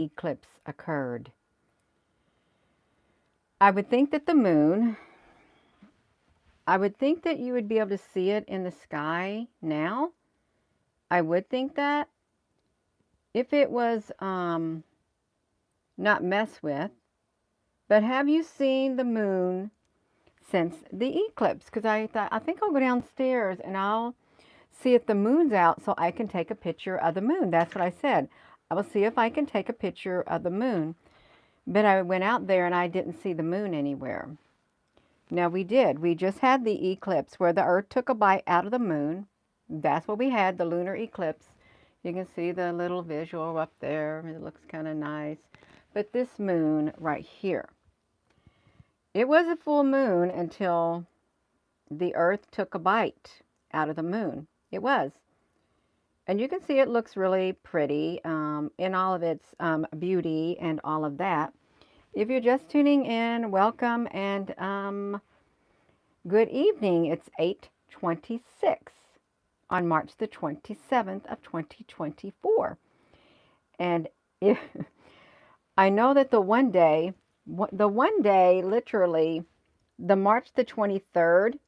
eclipse occurred. I would think that the moon, I would think that you would be able to see it in the sky now. I would think that if it was not messed with. But have you seen the moon since the eclipse? Because I thought, I think I'll go downstairs and I'll see if the moon's out so I can take a picture of the moon. That's what I said. I will see if I can take a picture of the moon. But I went out there and I didn't see the moon anywhere. Now we did. We just had the eclipse where the earth took a bite out of the moon. That's what we had, the lunar eclipse. You can see the little visual up there. It looks kind of nice. But this moon right here, it was a full moon until the earth took a bite out of the moon. It was. And you can see it looks really pretty in all of its beauty and all of that. If you're just tuning in, welcome and good evening. It's 8:26 on March the 27th of 2024. And if, I know that the one day, literally, the March the 23rd,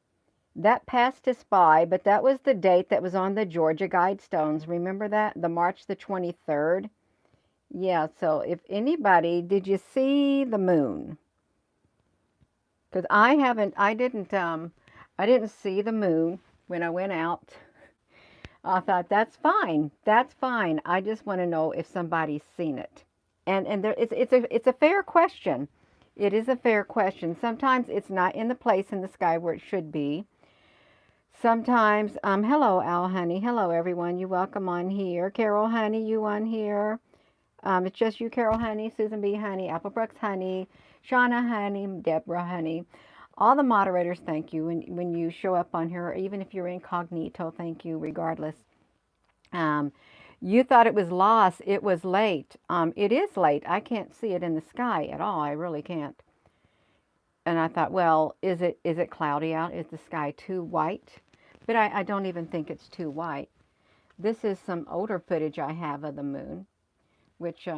that passed us by, but that was the date that was on the Georgia Guidestones. Remember that? The March the 23rd? Yeah, so if anybody, did you see the moon? Because I didn't see the moon when I went out. I thought, that's fine. That's fine. I just want to know if somebody's seen it. And there, it's a fair question. It is a fair question. Sometimes it's not in the place in the sky where it should be. Sometimes, hello, Al Honey. Hello, everyone. You welcome on here. Carol Honey, you on here. It's just you, Carol Honey, Susan B. Honey, Applebrooks Honey, Shauna Honey, Deborah Honey. All the moderators, thank you. When you show up on here, even if you're incognito, thank you, regardless. You thought it was lost. It was late. It is late. I can't see it in the sky at all. I really can't. And I thought, well, is it cloudy out? Is the sky too white? But I don't even think it's too white. This is some older footage I have of the moon, which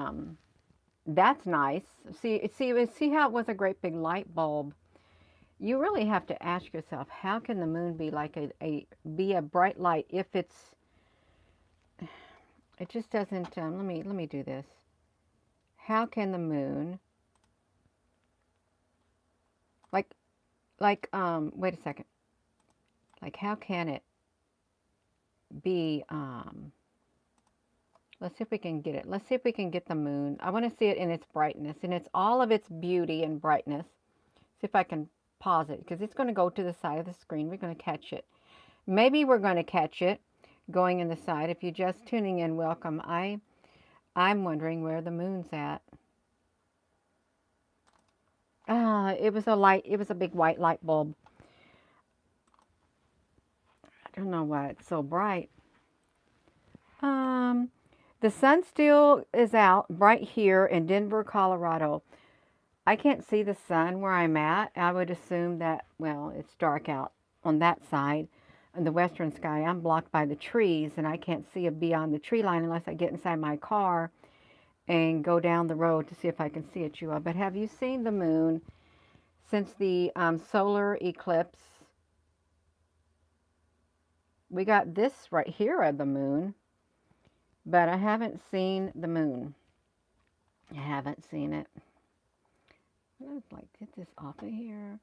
that's nice. See how it was a great big light bulb. You really have to ask yourself, how can the moon be like be a bright light if it just doesn't. Let me do this. How can the moon like wait a second. Like, how can it be, let's see if we can get it. Let's see if we can get the moon. I want to see it in its brightness, in its all of its beauty and brightness. See if I can pause it, because it's going to go to the side of the screen. We're going to catch it. Maybe we're going to catch it going in the side. If you're just tuning in, welcome. I'm wondering where the moon's at. It was a big white light bulb. I don't know why it's so bright. The sun still is out bright here in Denver, Colorado. I can't see the sun where I'm at. I would assume that, well, it's dark out on that side. In the western sky, I'm blocked by the trees, and I can't see beyond the tree line unless I get inside my car and go down the road to see if I can see it, you all. But have you seen the moon since the solar eclipse? We got this right here of the moon, but I haven't seen the moon. I haven't seen it. Let's like get this off of here.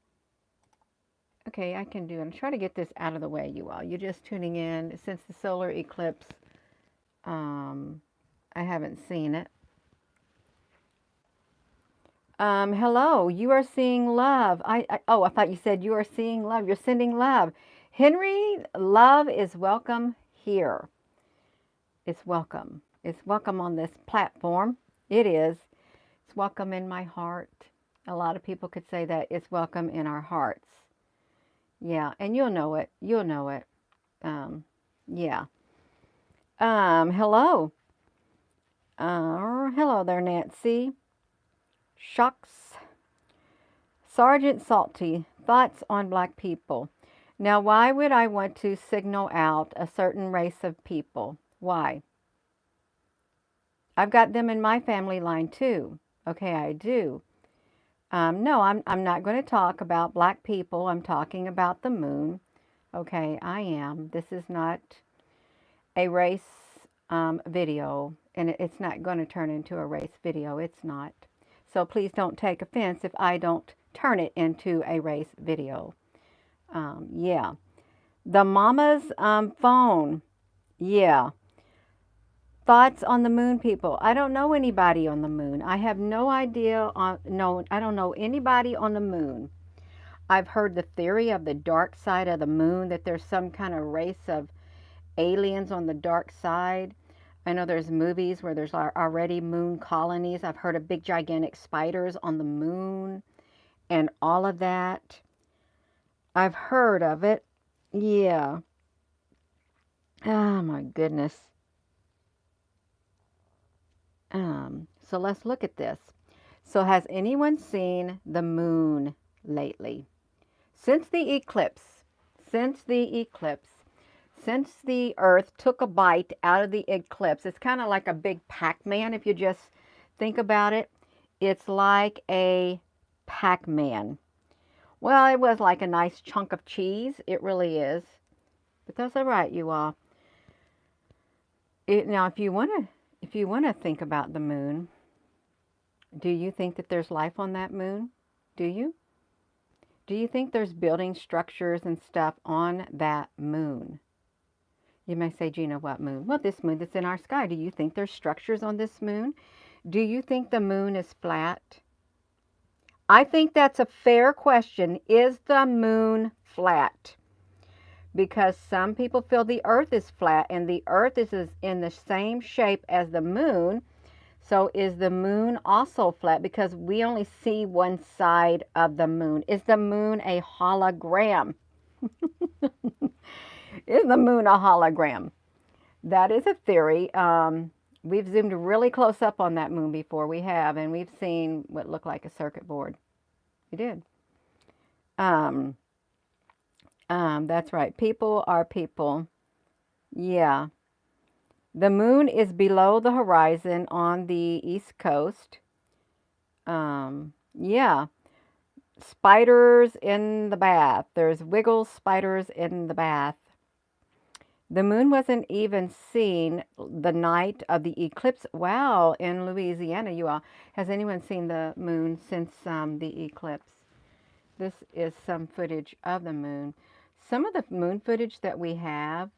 Okay, I can do it. I'm trying to get this out of the way, you all. You're just tuning in. Since the solar eclipse, I haven't seen it. Hello, you are seeing love. I thought you said you are seeing love. You're sending love. Henry, love is welcome here. It's welcome. It's welcome on this platform. It is. It's welcome in my heart. A lot of people could say that it's welcome in our hearts. Yeah, and you'll know it. You'll know it. Yeah. Hello. Hello there, Nancy. Shucks. Sergeant Salty, thoughts on black people. Now, why would I want to signal out a certain race of people? Why? I've got them in my family line too. Okay, I do. No, I'm not going to talk about black people. I'm talking about the moon. Okay, I am. This is not a race video, and it's not going to turn into a race video. It's not. So please don't take offense if I don't turn it into a race video. Yeah. The mama's phone. Yeah. Thoughts on the moon, people? I don't know anybody on the moon. I have no idea on no, I don't know anybody on the moon. I've heard the theory of the dark side of the moon, that there's some kind of race of aliens on the dark side. I know there's movies where there's already moon colonies. I've heard of big gigantic spiders on the moon and all of that. I've heard of it. Yeah. Oh my goodness. So let's look at this. So has anyone seen the moon lately? Since the eclipse, since the eclipse, since the Earth took a bite out of the eclipse, it's kind of like a big Pac-Man if you just think about it. It's like a Pac-Man. Well, it was like a nice chunk of cheese. It really is. But that's all right, you all. Now, if you want to think about the moon, do you think that there's life on that moon? Do you? Do you think there's building structures and stuff on that moon? You may say, Gina, what moon? Well, this moon that's in our sky. Do you think there's structures on this moon? Do you think the moon is flat? I think that's a fair question. Is the moon flat? Because some people feel the earth is flat, and the earth is in the same shape as the moon. So is the moon also flat? Because we only see one side of the moon. Is the moon a hologram? Is the moon a hologram? That is a theory. We've zoomed really close up on that moon before. We have, and we've seen what looked like a circuit board. We did. That's right. People are people. Yeah. The moon is below the horizon on the East Coast. Yeah. Spiders in the bath. There's wiggle spiders in the bath. The moon wasn't even seen the night of the eclipse. Wow, in Louisiana, you all. Has anyone seen the moon since the eclipse? This is some footage of the moon. Some of the moon footage that we have,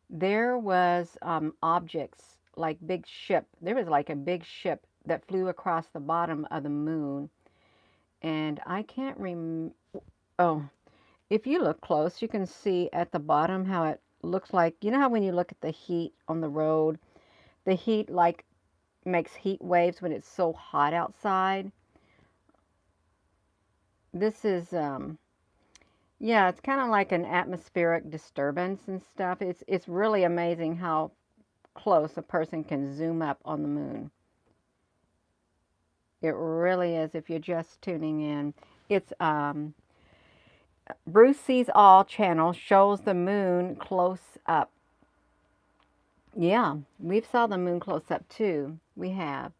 there was objects like big ship. There was like a big ship that flew across the bottom of the moon. And I can't oh, if you look close, you can see at the bottom how it looks like, you know how when you look at the heat on the road, the heat like makes heat waves when it's so hot outside. This is, yeah, it's kind of like an atmospheric disturbance and stuff. It's really amazing how close a person can zoom up on the moon. It really is if you're just tuning in. It's, Bruce Sees All channel shows the moon close up. Yeah, we've saw the moon close up too. We have.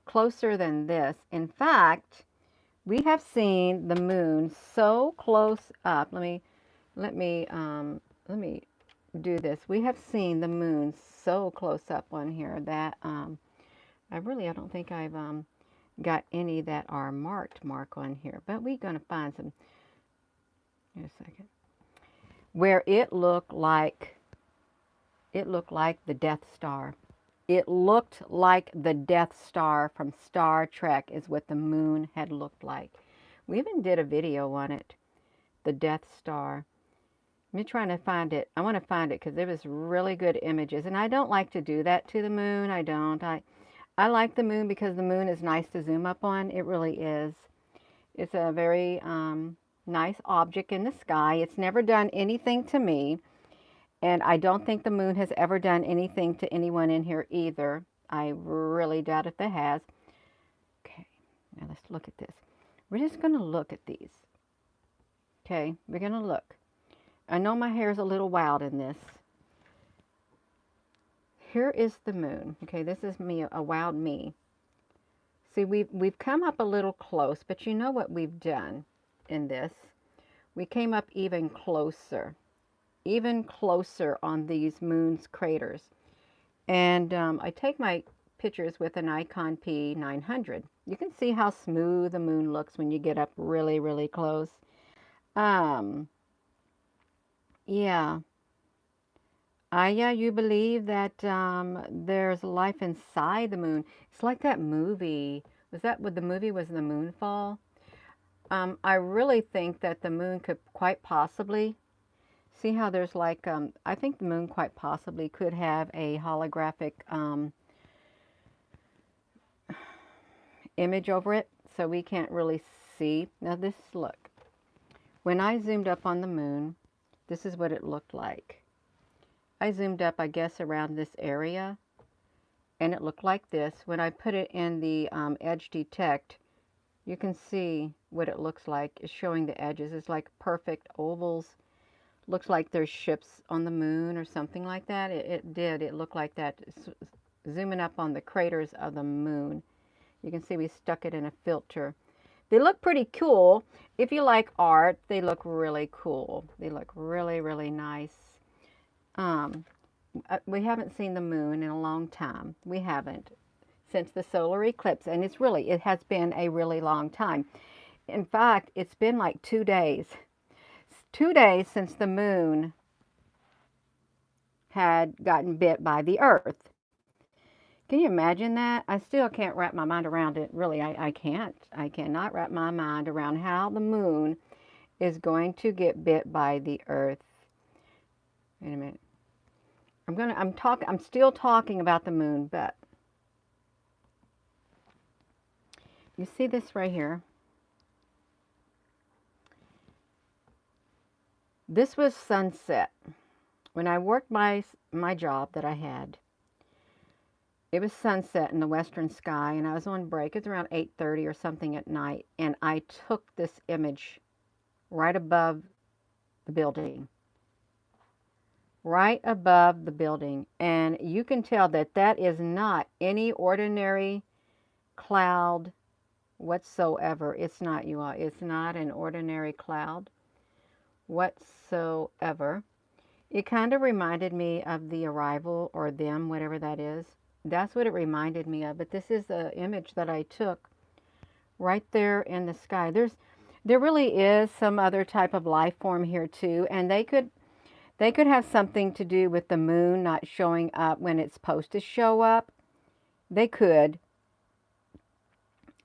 Closer than this. In fact, we have seen the moon so close up. Let me do this. We have seen the moon so close up on here that I don't think I've got any that are marked on here, but we're going to find some. Here a second. Where it looked like the Death Star. It looked like the Death Star from Star Trek is what the moon had looked like. We even did a video on it, the Death Star. I'm trying to find it. I want to find it because there was really good images. And I don't like to do that to the moon. I don't. I like the moon because the moon is nice to zoom up on. It really is. It's a very nice object in the sky. It's never done anything to me. And I don't think the moon has ever done anything to anyone in here either. I really doubt if it has. Okay, now let's look at this. We're just going to look at these. Okay, we're going to look. I know my hair is a little wild in this. here is the moon. Okay, this is me, a wild me. See, we've come up a little close, but you know what we've done in this? We came up even closer on these moon's craters. And I take my pictures with an Icon P900. You can see how smooth the moon looks when you get up really, really close. Um, yeah. Yeah, you believe that there's life inside the moon. It's like that movie. Was that what the movie was, The Moonfall? I really think that the moon could quite possibly, see how there's like, I think the moon quite possibly could have a holographic image over it, so we can't really see. Now this, look, when I zoomed up on the moon, this is what it looked like. I zoomed up, I guess, around this area, and it looked like this. When I put it in the edge detect, you can see what it looks like. It's showing the edges. It's like perfect ovals. Looks like there's ships on the moon or something like that. It looked like that. Zooming up on the craters of the moon, you can see we stuck it in a filter. They look pretty cool. If you like art, they look really cool. They look really, really nice. We haven't seen the moon in a long time. We haven't, since the solar eclipse, and it has been a really long time. In fact, it's been like 2 days. 2 days since the moon had gotten bit by the Earth. Can you imagine that? I still can't wrap my mind around it. Really, I can't. I cannot wrap my mind around how the moon is going to get bit by the Earth. Wait a minute. I'm still talking about the moon, but you see this right here? This was sunset. When I worked my job that I had, it was sunset in the western sky, and I was on break. It's around 8:30 or something at night, and I took this image right above the building. Right above the building. And you can tell that that is not any ordinary cloud whatsoever. It's not, you all. It's not an ordinary cloud whatsoever. It kind of reminded me of the Arrival, or Them, whatever that is. That's what it reminded me of. But this is the image that I took right there in the sky. There really is some other type of life form here too, and they could have something to do with the moon not showing up when it's supposed to show up. They could.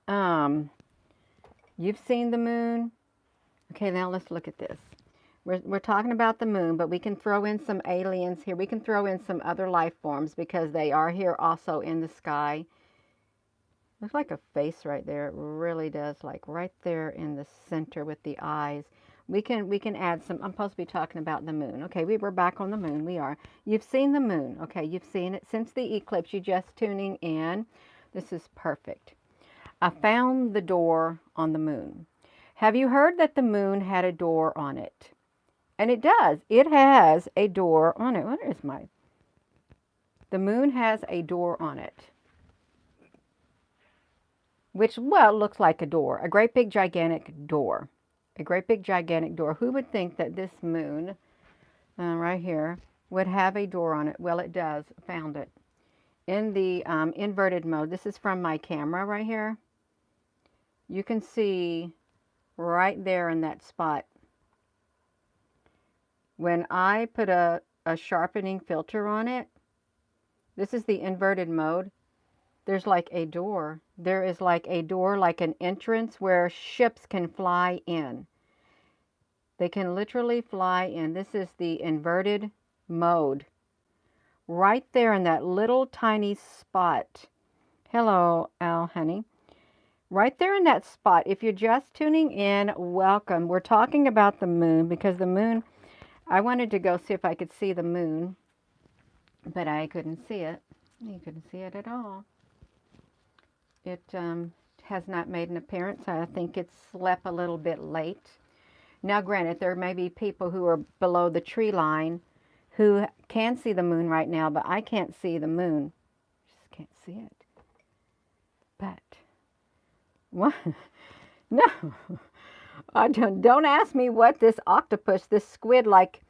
You've seen the moon. Okay, now let's look at this. We're talking about the moon, but we can throw in some aliens here. We can throw in some other life forms because they are here also in the sky. Looks like a face right there. It really does, like right there in the center with the eyes. We can add some. I'm supposed to be talking about the moon. Okay, we're back on the moon. We are. You've seen the moon. Okay, you've seen it since the eclipse. You're just tuning in. This is perfect. I found the door on the moon. Have you heard that the moon had a door on it? And it does. It has a door on it. What is my... The moon has a door on it. Which, well, looks like a door. A great big gigantic door. A great big gigantic door. Who would think that this moon, right here, would have a door on it? Well, it does. Found it. In the inverted mode. This is from my camera right here. You can see right there in that spot. When I put a sharpening filter on it, this is the inverted mode, there's like a door. There is like a door, like an entrance where ships can fly in. They can literally fly in. This is the inverted mode. Right there in that little tiny spot. Hello, Al, honey. Right there in that spot. If you're just tuning in, welcome. We're talking about the moon because the moon... I wanted to go see if I could see the moon, but I couldn't see it. You couldn't see it at all. It has not made an appearance. I think it slept a little bit late. Now, granted, there may be people who are below the tree line who can see the moon right now, but I can't see the moon. Just can't see it. But what? No, I don't ask me what this octopus, this squid, like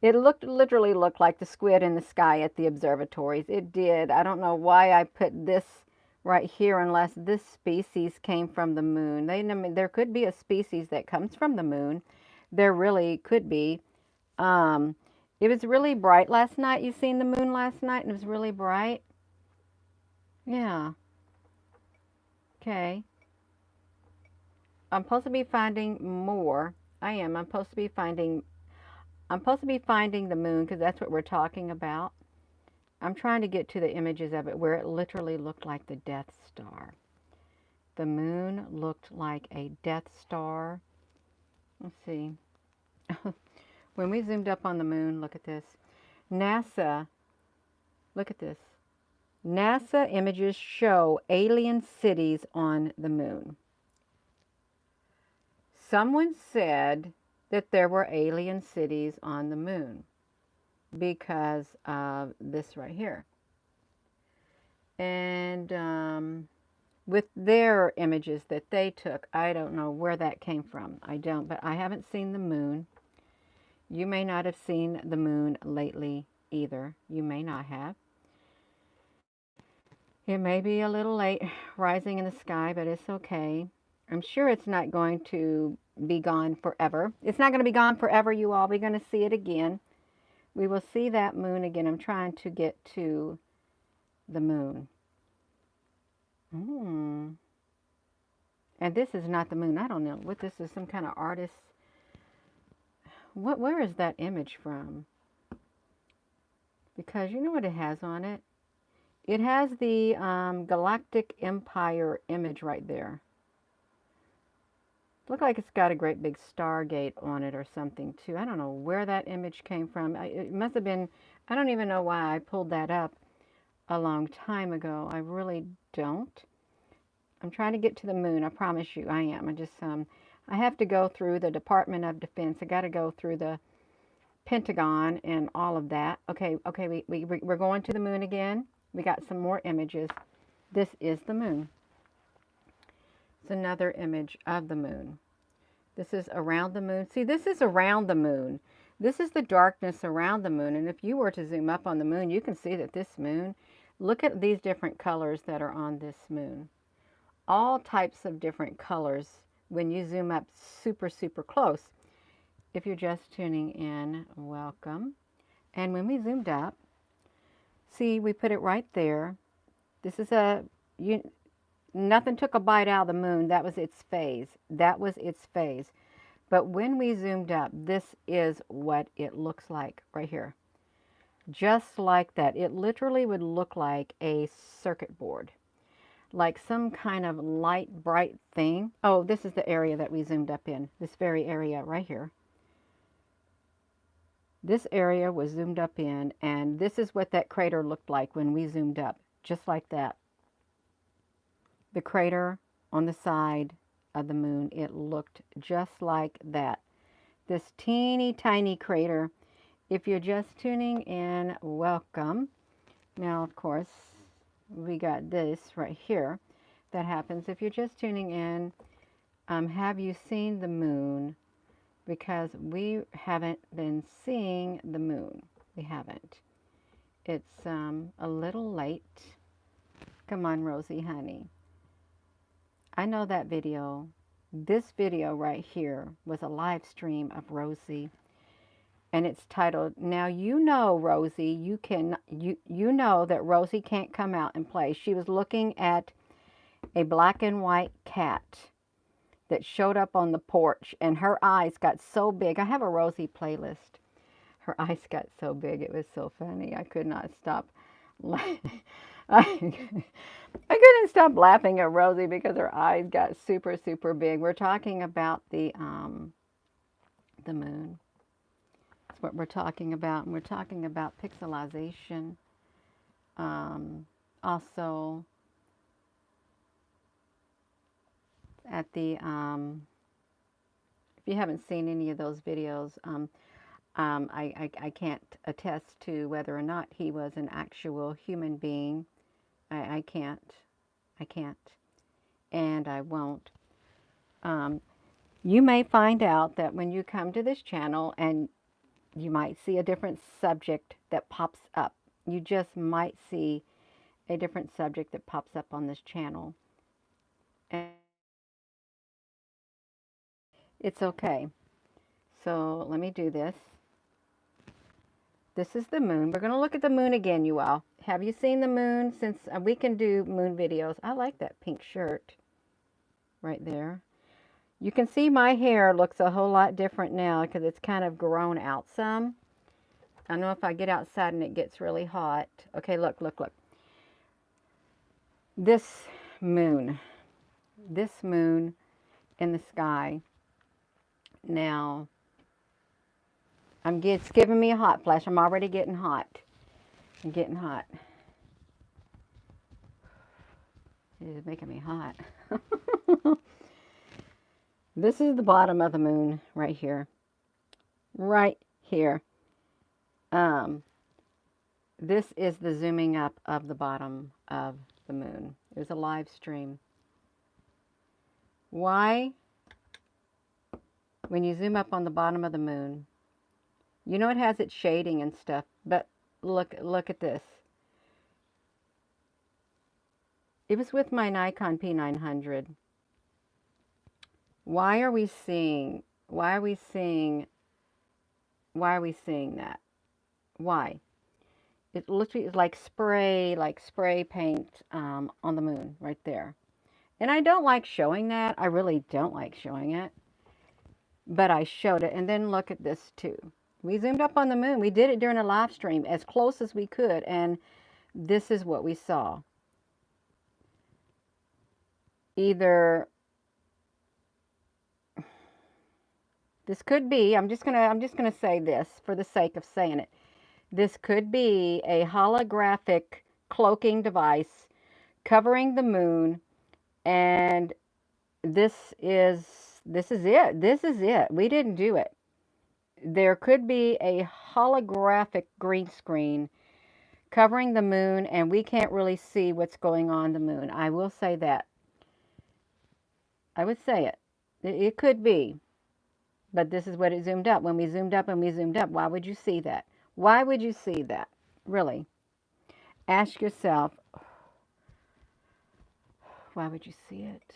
it literally looked like the squid in the sky at the observatories. It did. I don't know why I put this right here unless this species came from the moon. I mean, there could be a species that comes from the moon. There really could be. Um, it was really bright last night. You seen the moon last night and it was really bright? Yeah. Okay. I'm supposed to be finding more. I am. I'm supposed to be finding the moon because that's what we're talking about. I'm trying to get to the images of it where it literally looked like the Death Star. The moon looked like a Death Star. Let's see. When we zoomed up on the moon, look at this. NASA, look at this. NASA images show alien cities on the moon. Someone said that there were alien cities on the moon because of this right here. And with their images that they took, I don't know where that came from. I don't, but I haven't seen the moon. You may not have seen the moon lately either. You may not have. It may be a little late rising in the sky, but it's okay. I'm sure it's not going to be gone forever. It's not going to be gone forever, you all. We're going to see it again. We will see that moon again. I'm trying to get to the moon. And this is not the moon. I don't know what this is. Some kind of artist. Where is that image from? Because you know what it has on it? It has the Galactic Empire image right there. Look like it's got a great big Stargate on it or something too. I don't know where that image came from. It must have been, I don't even know why I pulled that up a long time ago. I really don't. I'm trying to get to the moon. I promise you I am. I have to go through the Department of Defense. I got to go through the Pentagon and all of that. Okay, we're going to the moon again. We got some more images. This is the moon. It's another image of the moon. This is around the moon. See, this is around the moon. This is the darkness around the moon. And if you were to zoom up on the moon, you can see that this moon, look at these different colors that are on this moon. All types of different colors when you zoom up super, super close. If you're just tuning in, welcome. And when we zoomed up, see, we put it right there. This is nothing took a bite out of the moon. That was its phase. That was its phase. But when we zoomed up, this is what it looks like right here. Just like that. It literally would look like a circuit board. Like some kind of light, bright thing. Oh, this is the area that we zoomed up in. This very area right here. This area was zoomed up in, and this is what that crater looked like when we zoomed up. Just like that. The crater on the side of the moon, it looked just like that. This teeny tiny crater. If you're just tuning in, welcome. Now, of course, we got this right here that happens. If you're just tuning in, have you seen the moon? Because we haven't been seeing the moon. We haven't. It's a little late. Come on, Rosie, honey. I know that video. This video right here was a live stream of Rosie. And it's titled, Now You Know, Rosie, you know that Rosie can't come out and play. She was looking at a black and white cat that showed up on the porch, and her eyes got so big. I have a Rosie playlist. Her eyes got so big. It was so funny. I could not stop laughing. I couldn't stop laughing at Rosie because her eyes got super, super big. We're talking about the moon. That's what we're talking about. And we're talking about pixelization. Also, at the, if you haven't seen any of those videos, I can't attest to whether or not he was an actual human being. I can't. I can't. And I won't. Um, you may find out that when you come to this channel and you might see a different subject that pops up. You just might see a different subject that pops up on this channel. And it's okay. So let me do this. This is the moon. We're going to look at the moon again, you all. Have you seen the moon? Since we can do moon videos. I like that pink shirt right there. You can see my hair looks a whole lot different now because it's kind of grown out some. I know if I get outside and it gets really hot. Okay, look, look, look. This moon in the sky. Now, it's giving me a hot flash. I'm already getting hot. I'm getting hot. It is making me hot. This is the bottom of the moon right here. Right here. This is the zooming up of the bottom of the moon. It was a live stream. Why? When you zoom up on the bottom of the moon, you know it has its shading and stuff, but look at this. It was with my Nikon P900. Why are we seeing that? Why? It literally is like spray paint on the moon right there. And I don't like showing that. I really don't like showing it. But I showed it. And then look at this too. We zoomed up on the moon. We did it during a live stream as close as we could. And this is what we saw. Either this could be, I'm just gonna say this for the sake of saying it. This could be a holographic cloaking device covering the moon, and this is it. This is it. We didn't do it. There could be a holographic green screen covering the moon, and we can't really see what's going on the moon. I will say that. I would say it. It could be. But this is what it zoomed up. When we zoomed up and we zoomed up, why would you see that? Why would you see that? Really? Ask yourself, why would you see it?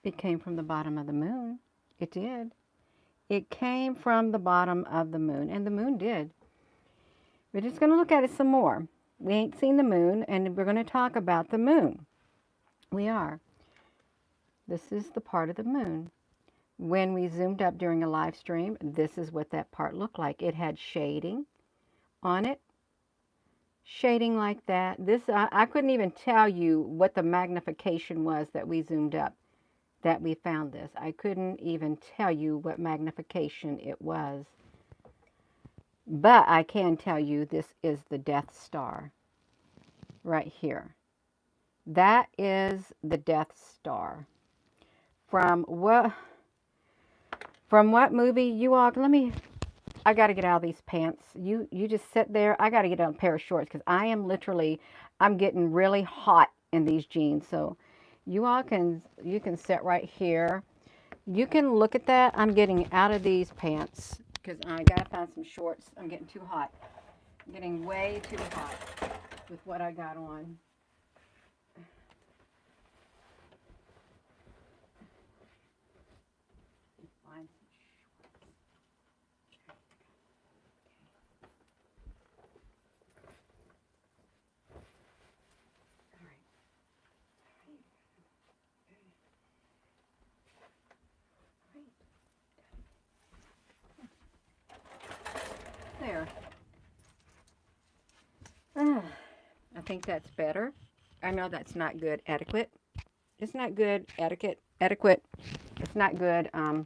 It came from the bottom of the moon. It did. It came from the bottom of the moon, and the moon did. We're just going to look at it some more. We ain't seen the moon, and we're going to talk about the moon. We are. This is the part of the moon. When we zoomed up during a live stream, this is what that part looked like. It had shading on it. Shading like that. This I couldn't even tell you what the magnification was that we zoomed up, that we found this. I couldn't even tell you what magnification it was. But I can tell you this is the Death Star right here. That is the Death Star. From what movie? You all, I got to get out of these pants. You just sit there. I got to get on a pair of shorts because I'm getting really hot in these jeans. So you all can sit right here. You can look at that. I'm getting out of these pants because I got to find some shorts. I'm getting too hot. I'm getting way too hot with what I got on. There. I think that's better. I know that's not good etiquette. It's not good etiquette. It's not good. I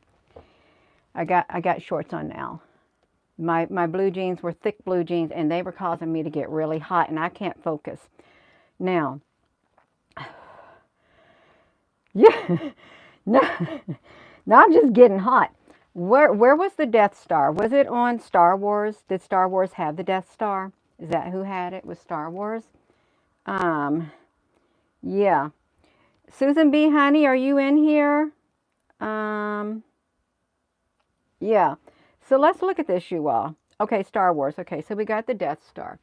got shorts on now. My blue jeans were thick blue jeans, and they were causing me to get really hot, and I can't focus. Now, yeah, no, I'm just getting hot. Where was the Death Star? Was it on Star Wars? Did Star Wars have the Death Star? Is that who had it? Was Star Wars? Um, yeah. Susan B. Honey, are you in here? Um, yeah. So let's look at this, you all. Okay, Star Wars. Okay, so we got the Death Star.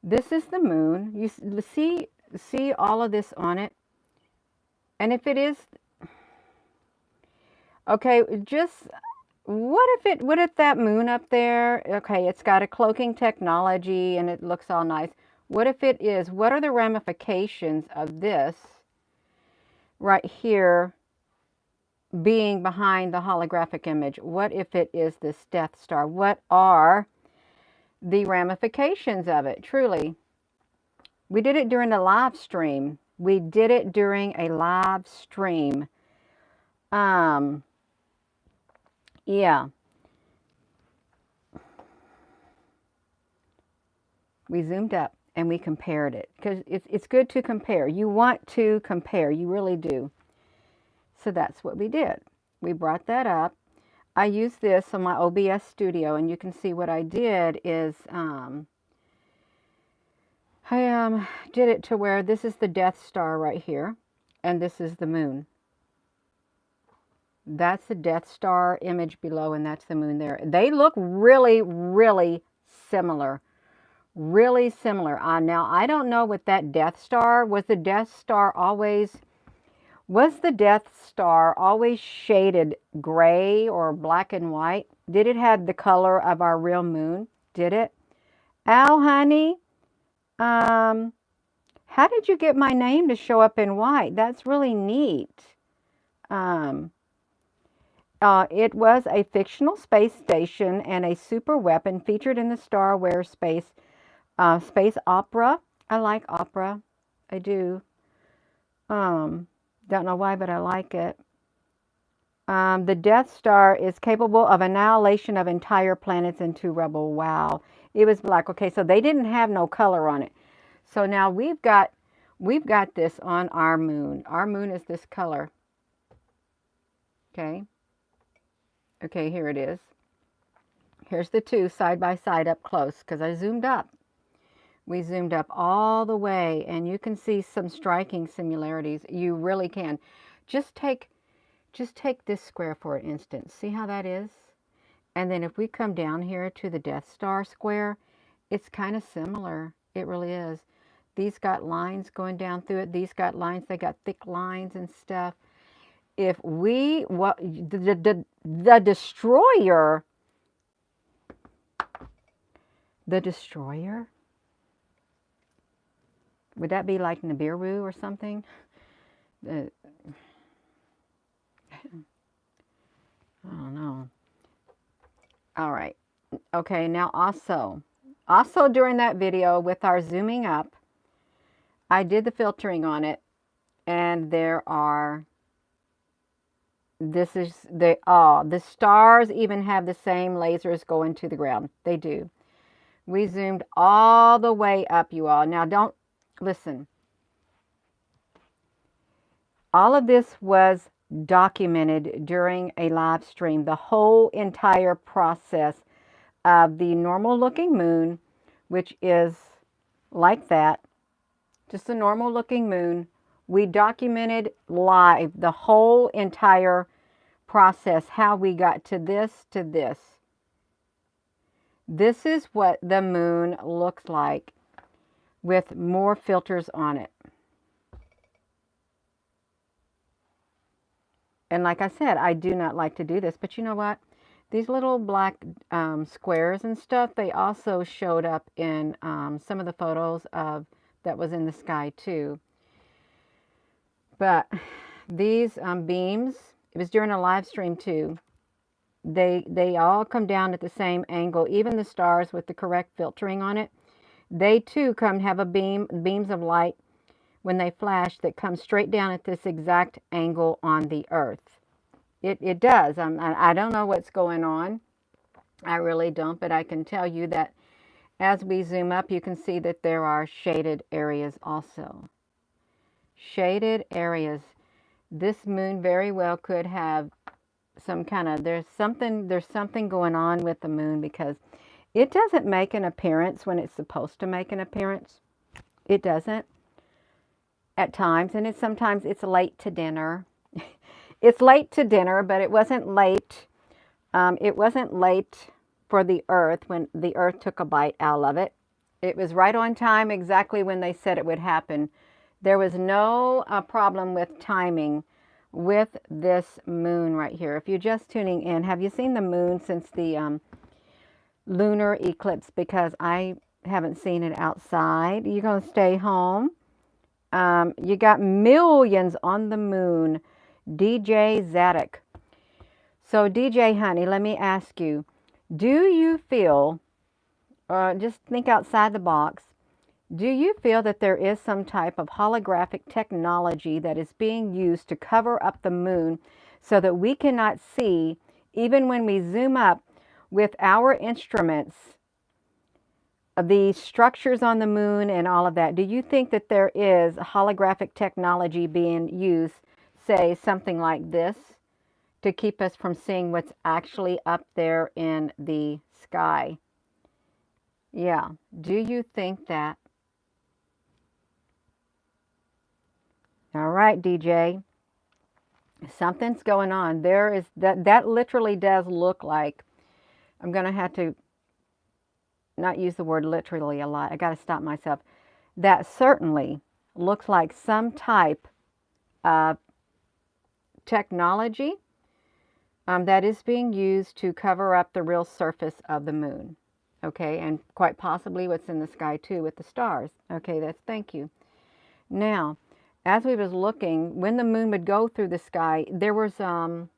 This is the moon. You see all of this on it? And if it is, okay, just what if that moon up there, okay, it's got a cloaking technology and it looks all nice. What if it is, what are the ramifications of this right here being behind the holographic image? What if it is this Death Star? What are the ramifications of it, truly? We did it during a live stream. We did it during a live stream. Yeah. We zoomed up and we compared it because it's good to compare. You want to compare, you really do. So that's what we did. We brought that up. I used this on my OBS studio, and you can see what I did is I did it to where this is the Death Star right here, and this is the moon. That's the Death Star image below, and that's the moon there. They look really, really similar. Really similar. Now, I don't know what that Death Star, was the Death Star always shaded gray or black and white? Did it have the color of our real moon? Did it? Al, honey, how did you get my name to show up in white? That's really neat. It was a fictional space station and a super weapon featured in the Star Wars space opera. I like opera. I do. Don't know why, but I like it. The Death Star is capable of annihilation of entire planets into rubble. Wow. It was black. Okay, so they didn't have no color on it. So now we've got this on our moon. Our moon is this color. Okay. Okay, here it is. Here's the two side by side up close because I zoomed up. We zoomed up all the way, and you can see some striking similarities. You really can. Just take this square for an instant. See how that is? And then if we come down here to the Death Star square, it's kind of similar. It really is. These got lines going down through it. These got lines. They got thick lines and stuff. If we, the destroyer, would that be like Nibiru or something? I don't know. All right. Okay, now also during that video with our zooming up, I did the filtering on it, and the stars even have the same lasers going to the ground. They do. We zoomed all the way up, you all. Now don't listen. All of this was documented during a live stream. The whole entire process of the normal looking moon, which is like that, just a normal looking moon. We documented live the whole entire process, how we got to this, to this. This is what the moon looks like with more filters on it. And like I said, I do not like to do this, but you know what? These little black squares and stuff, they also showed up in some of the photos that was in the sky too. But these beams, it was during a live stream too. They all come down at the same angle. Even the stars with the correct filtering on it, they too have beams of light when they flash that come straight down at this exact angle on the Earth. It does. I don't know what's going on. I really don't, but I can tell you that as we zoom up, you can see that there are shaded areas also. Shaded areas. This moon very well could have some kind of, there's something going on with the moon, because it doesn't make an appearance when it's supposed to make an appearance. It doesn't at times, and sometimes it's late to dinner. It's late to dinner, but it wasn't late. It wasn't late for the Earth when the Earth took a bite out of it. It was right on time, exactly when they said it would happen. There was no problem with timing with this moon right here. If you're just tuning in, have you seen the moon since the lunar eclipse? Because I haven't seen it outside. You're going to stay home. You got millions on the moon. DJ Zadok. So DJ honey, let me ask you, do you feel, just think outside the box, do you feel that there is some type of holographic technology that is being used to cover up the moon so that we cannot see, even when we zoom up with our instruments, the structures on the moon and all of that? Do you think that there is holographic technology being used, say something like this, to keep us from seeing what's actually up there in the sky? Yeah. Do you think that? All right, DJ. Something's going on. There is that literally does look like, I'm going to have to not use the word literally a lot. I got to stop myself. That certainly looks like some type of technology that is being used to cover up the real surface of the moon. Okay, and quite possibly what's in the sky too with the stars. Okay, thank you. Now, as we was looking, when the moon would go through the sky, there was of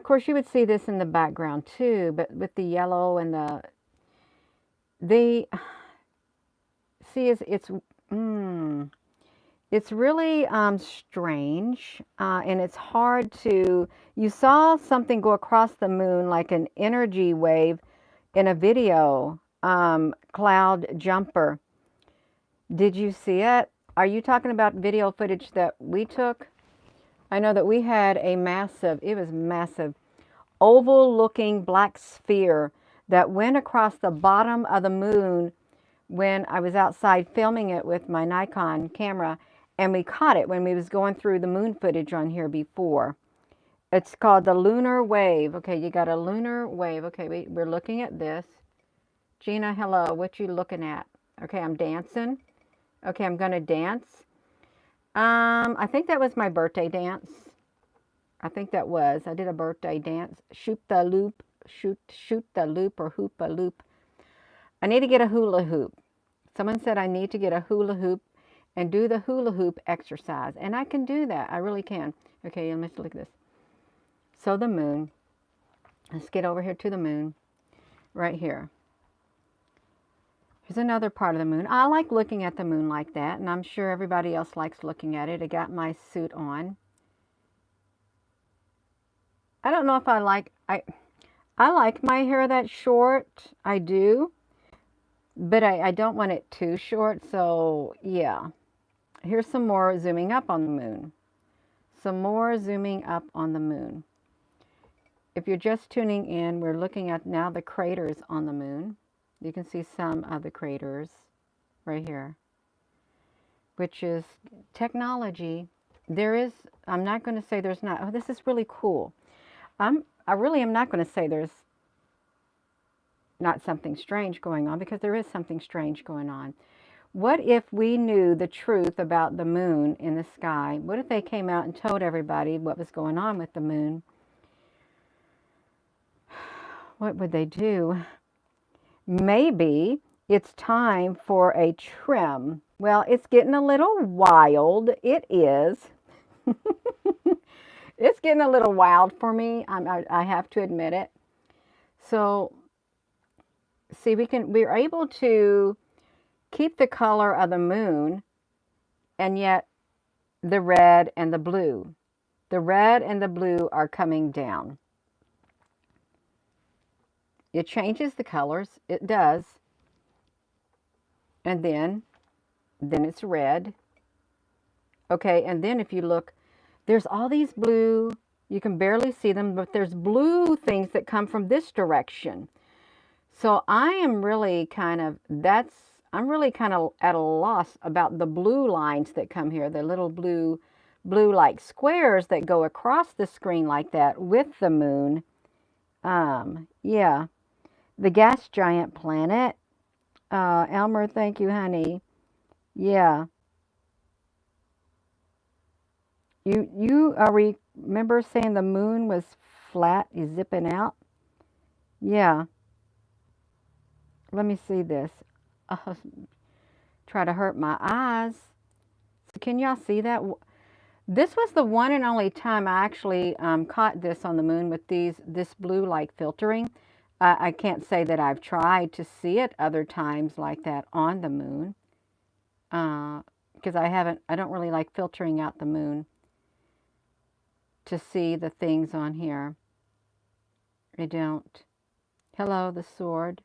course you would see this in the background too, but with the yellow and the see it's really strange, and it's hard to, you saw something go across the moon like an energy wave in a video, cloud jumper. Did you see it? Are you talking about video footage that we took? I know that we had a massive, it was massive, oval looking black sphere that went across the bottom of the moon when I was outside filming it with my Nikon camera, and we caught it when we was going through the moon footage on here before. It's called the lunar wave. Okay, you got a lunar wave. Okay, we're looking at this. Gina, hello. What you looking at? Okay, I'm dancing. Okay, I'm going to dance. I think that was my birthday dance. I think that was. I did a birthday dance. Shoot the loop. Shoot the loop, or hoop a loop. I need to get a hula hoop. Someone said I need to get a hula hoop and do the hula hoop exercise. And I can do that. I really can. Okay, let's look at this. So the moon. Let's get over here to the moon. Right here. Here's another part of the moon. I like looking at the moon like that, and I'm sure everybody else likes looking at it. I got my suit on. I don't know if I like my hair that short. I do. But I don't want it too short, so yeah. Here's some more zooming up on the moon. Some more zooming up on the moon. If you're just tuning in, we're looking at now the craters on the moon. You can see some of the craters right here, which is technology. There is, I'm not going to say there's not. Oh, this is really cool. I really am not going to say there's not something strange going on, because there is something strange going on. What if we knew the truth about the moon in the sky? What if they came out and told everybody what was going on with the moon? What would they do? Maybe it's time for a trim. Well, it's getting a little wild. It is. It's getting a little wild for me. I have to admit it. So, see, we're able to keep the color of the moon, and yet the red and the blue. The red and the blue are coming down. It changes the colors. It does. And then it's red. Okay, and then if you look, there's all these blue You can barely see them, but there's blue things that come from this direction. So I am really kind of, I'm really kind of at a loss about the blue lines that come here, the little blue like squares that go across the screen like that with the moon. Yeah, the gas giant planet. Elmer, thank you, honey. Yeah, you remember saying the moon was flat, is zipping out? Yeah, let me see this. Uh, Try to hurt my eyes. So can y'all see that? This was the one and only time I actually caught this on the moon with this blue light filtering. I can't say that I've tried to see it other times like that on the moon, because I don't really like filtering out the moon to see the things on here. I don't. Hello, the sword.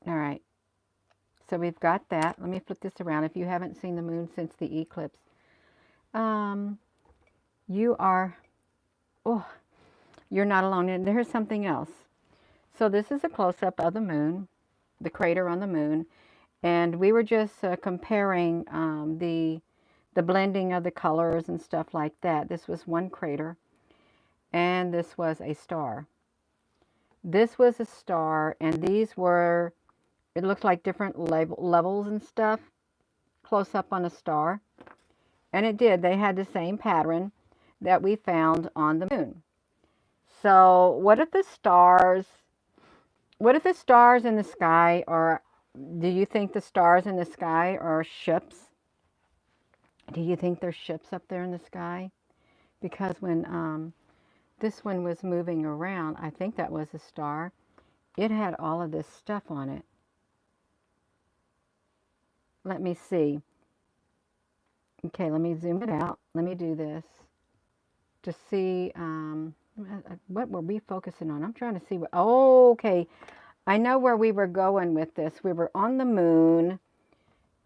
All right. So we've got that. Let me flip this around. If you haven't seen the moon since the eclipse, um, you are, oh, you're not alone. And here's something else. So this is a close-up of the moon, the crater on the moon, and we were just comparing the blending of the colors and stuff like that. This was one crater, and this was a star. This was a star, and these were, it looked like different levels and stuff, close up on a star. And it did. They had the same pattern that we found on the moon. So what if the stars in the sky are, do you think the stars in the sky are ships? Do you think there's ships up there in the sky? Because when this one was moving around, I think that was a star. It had all of this stuff on it. Let me see. Okay, let me zoom it out. Let me do this to see what were we focusing on. I'm trying to see what. Oh, okay. I know where we were going with this. We were on the moon,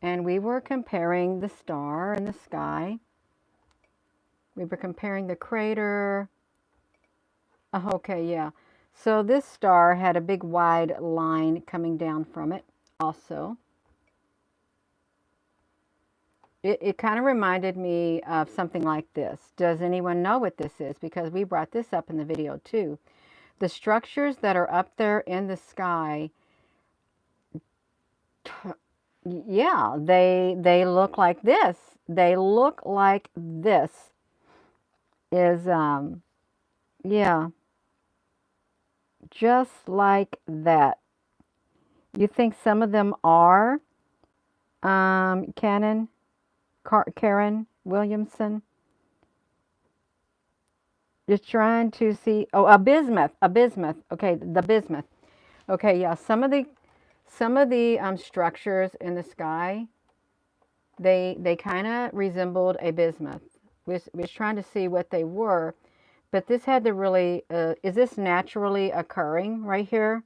and we were comparing the star in the sky. We were comparing the crater. Oh, okay, yeah. So this star had a big wide line coming down from it also. It kind of reminded me of something like this. Does anyone know what this is? Because we brought this up in the video too. The structures that are up there in the sky, yeah, they look like this. They look like this. Is yeah, just like that. You think some of them are Karen Williamson? Just trying to see. Oh, a bismuth. Okay, the bismuth. Okay, yeah. Some of the structures in the sky, they kind of resembled a bismuth. We was trying to see what they were, but this had to really. Is this naturally occurring right here?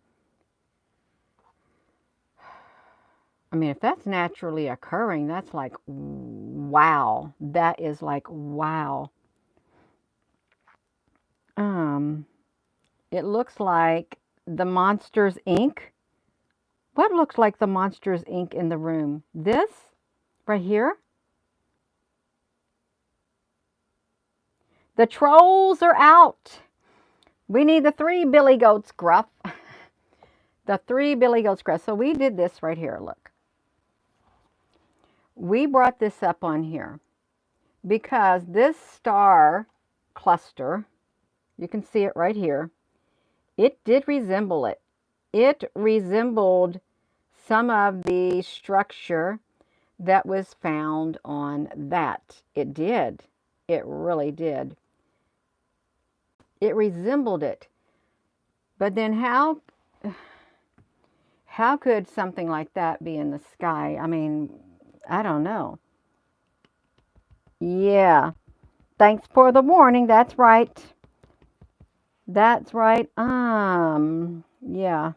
I mean, if that's naturally occurring, that's like wow. That is like wow. Um, it looks like the Monsters Inc. What looks like the Monsters Inc. in the room? This right here? The trolls are out. We need the 3 Billy Goats Gruff. The 3 Billy Goats Gruff. So we did this right here. Look. We brought this up on here because this star cluster, you can see it right here, it did resemble it. It resembled some of the structure that was found on that. It did. It really did. It resembled it. But then how could something like that be in the sky? I mean, I don't know. Yeah. Thanks for the warning. That's right. That's right. Yeah.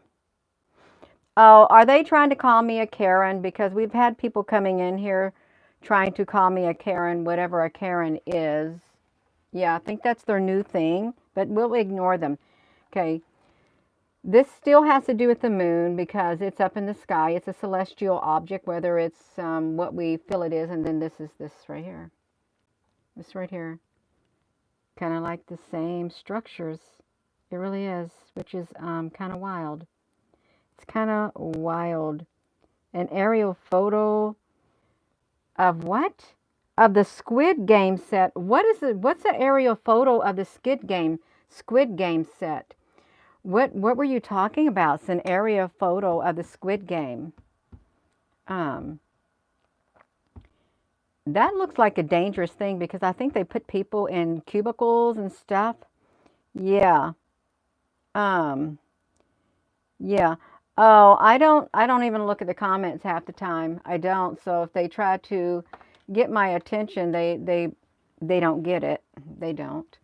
Oh, are they trying to call me a Karen? Because we've had people coming in here trying to call me a Karen, whatever a Karen is. Yeah, I think that's their new thing, but we'll ignore them. Okay, this still has to do with the moon because it's up in the sky. It's a celestial object, whether it's what we feel it is, and then this is this right here. This right here. Kind of like the same structures. It really is, which is kind of wild. It's kind of wild. An aerial photo of what? Of the Squid Game set. What is it? What's the aerial photo of the Squid Game set? What were you talking about? It's an aerial photo of the Squid Game. Um, that looks like a dangerous thing because I think they put people in cubicles and stuff. Yeah. Um, yeah. Oh, I don't even look at the comments half the time. I don't. So if they try to get my attention, they don't get it. They don't.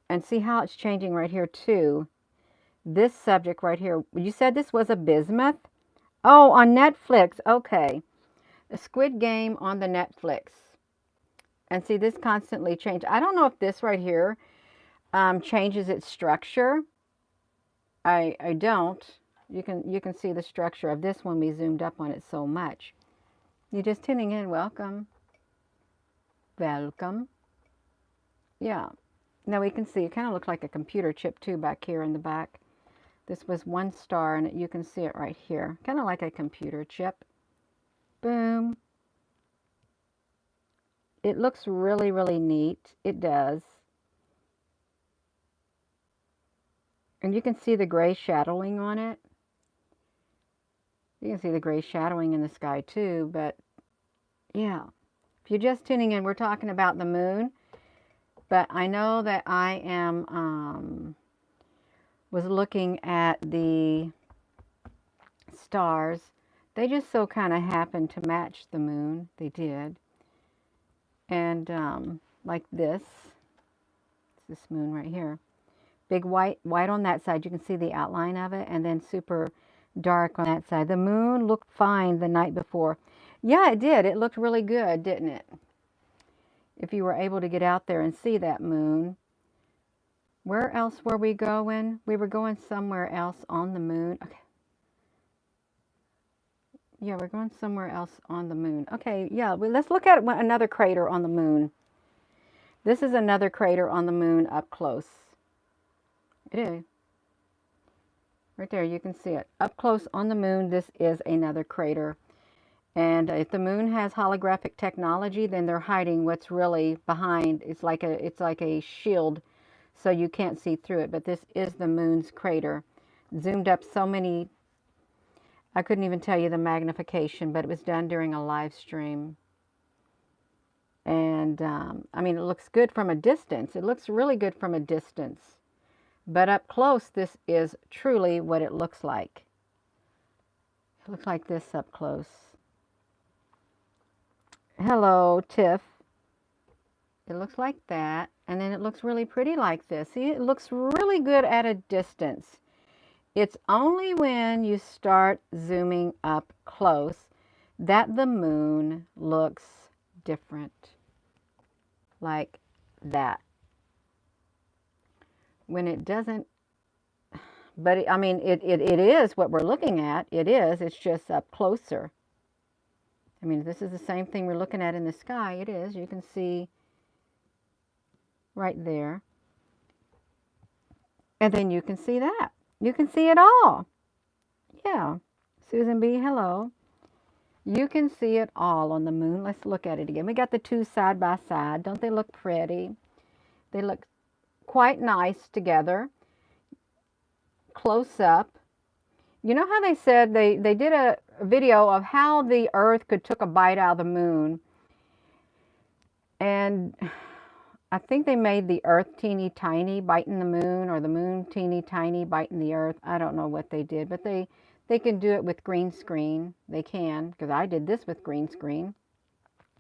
And see how it's changing right here too. This subject right here. You said this was a bismuth? Oh, on Netflix. Okay. The Squid Game on the Netflix. And see, this constantly changes. I don't know if this right here changes its structure. I don't. You can see the structure of this when we zoomed up on it so much. You're just tuning in. Welcome. Welcome. Yeah. Now we can see it kind of looks like a computer chip too back here in the back. This was one star and you can see it right here. Kind of like a computer chip. Boom. It looks really, really neat. It does. And you can see the gray shadowing on it. You can see the gray shadowing in the sky too, but yeah. If you're just tuning in, we're talking about the moon, but I know that I am was looking at the stars. They just so kind of happened to match the moon. They did. And like this moon right here. Big white on that side. You can see the outline of it, and then super dark on that side. The moon looked fine the night before. Yeah, it did. It looked really good, didn't it? If you were able to get out there and see that moon. Where else were we going? We were going somewhere else on the moon. Okay. Yeah, we're going somewhere else on the moon. Okay, yeah, well, let's look at another crater on the moon. This is another crater on the moon up close. It is. Right there, you can see it. Up close on the moon, this is another crater. And if the moon has holographic technology, then they're hiding what's really behind. It's like a shield, so you can't see through it. But this is the moon's crater. Zoomed up so many, I couldn't even tell you the magnification, but it was done during a live stream. And I mean, it looks good from a distance. It looks really good from a distance. But up close, this is truly what it looks like. It looks like this up close. Hello, Tiff. It looks like that. And then it looks really pretty like this. See, it looks really good at a distance. It's only when you start zooming up close that the moon looks different. Like that. When it doesn't, but I mean, it is what we're looking at. It is. It's just up closer. I mean, this is the same thing we're looking at in the sky. It is. You can see right there. And then you can see that. You can see it all. Yeah. Susan B., hello. You can see it all on the moon. Let's look at it again. We got the two side by side. Don't they look pretty? They look quite nice together. Close up. You know how they said they did a video of how the Earth could took a bite out of the moon. And I think they made the Earth teeny tiny biting the moon, or the moon teeny tiny biting the Earth. I don't know what they did, but they can do it with green screen. They can, because I did this with green screen.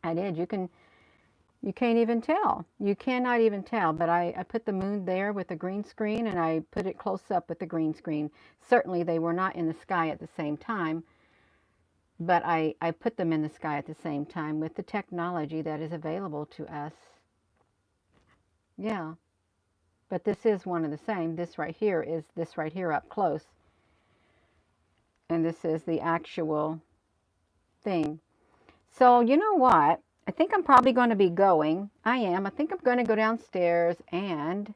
I did. You You can't even tell. You cannot even tell. But I put the moon there with the green screen, and I put it close up with the green screen. Certainly they were not in the sky at the same time, but I put them in the sky at the same time with the technology that is available to us. Yeah, but this is one of the same. This right here is this right here up close. And this is the actual thing. So you know what? I think I'm probably going to be going. I am. I think I'm going to go downstairs and...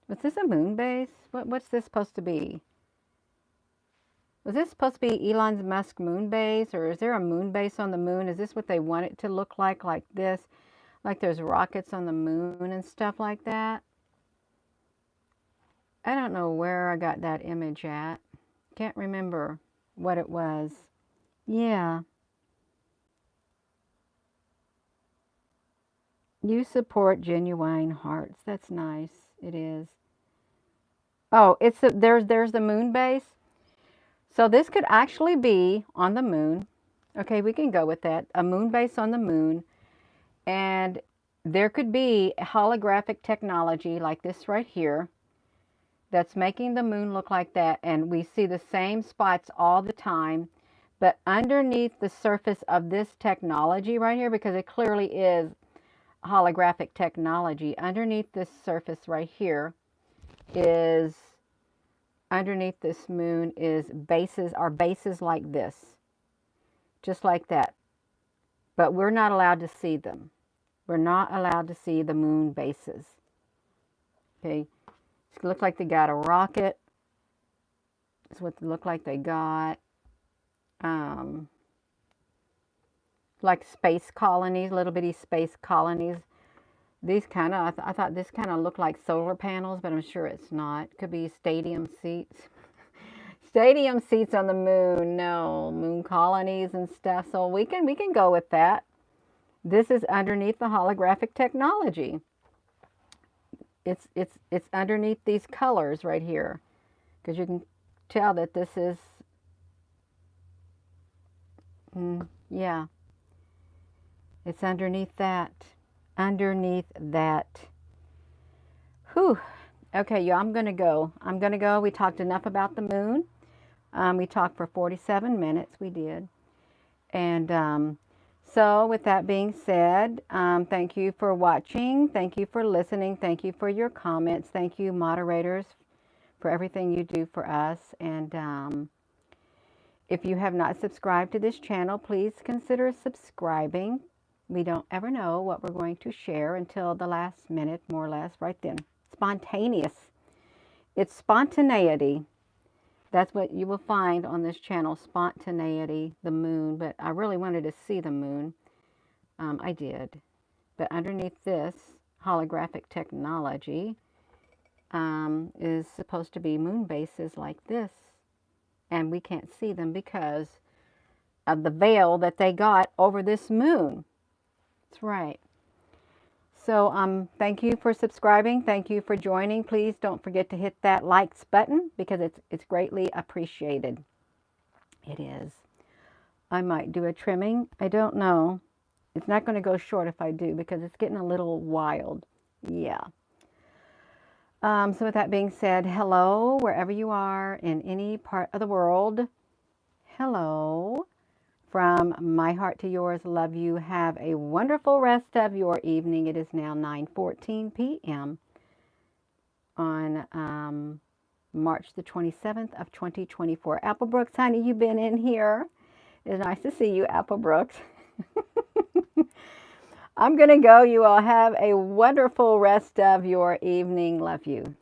Was this a moon base? What's this supposed to be? Was this supposed to be Elon Musk moon base? Or is there a moon base on the moon? Is this what they want it to look like this? Like there's rockets on the moon and stuff like that? I don't know where I got that image at. Can't remember what it was. Yeah. You support genuine hearts. That's nice. It is. Oh, there's the moon base. So this could actually be on the moon. Okay, we can go with that. A moon base on the moon. And there could be holographic technology like this right here that's making the moon look like that. And we see the same spots all the time. But underneath the surface of this technology right here, because it clearly is holographic technology, underneath this surface right here is, underneath this moon is bases, are bases like this. Just like that. But we're not allowed to see them. We're not allowed to see the moon bases. Okay. It looks like they got a rocket. That's what they look like they got. Like space colonies, little bitty space colonies. These kind of, I thought this kind of looked like solar panels, but I'm sure it's not. Could be stadium seats. Stadium seats on the moon. No, moon colonies and stuff. So we can go with that. This is underneath the holographic technology. It's underneath these colors right here, because you can tell that this is, yeah, it's underneath that. Underneath that. Whew. Okay, y'all, I'm going to go. We talked enough about the moon. We talked for 47 minutes. We did. And so with that being said, thank you for watching. Thank you for listening. Thank you for your comments. Thank you, moderators, for everything you do for us. And if you have not subscribed to this channel, please consider subscribing. We don't ever know what we're going to share until the last minute, more or less, right then. Spontaneous. It's spontaneity. That's what you will find on this channel, spontaneity, the moon. But I really wanted to see the moon. I did. But underneath this holographic technology is supposed to be moon bases like this. And we can't see them because of the veil that they got over this moon. That's right. So thank you for subscribing. Thank you for joining. Please don't forget to hit that likes button because it's greatly appreciated. It is. I might do a trimming. I don't know. It's not going to go short if I do because it's getting a little wild. Yeah. So with that being said, hello, wherever you are in any part of the world. Hello. From my heart to yours, love you. Have a wonderful rest of your evening. It is now 9:14 p.m. on March the 27th of 2024. Apple Brooks, honey, you've been in here. It's nice to see you, Apple Brooks. I'm going to go. You all have a wonderful rest of your evening. Love you.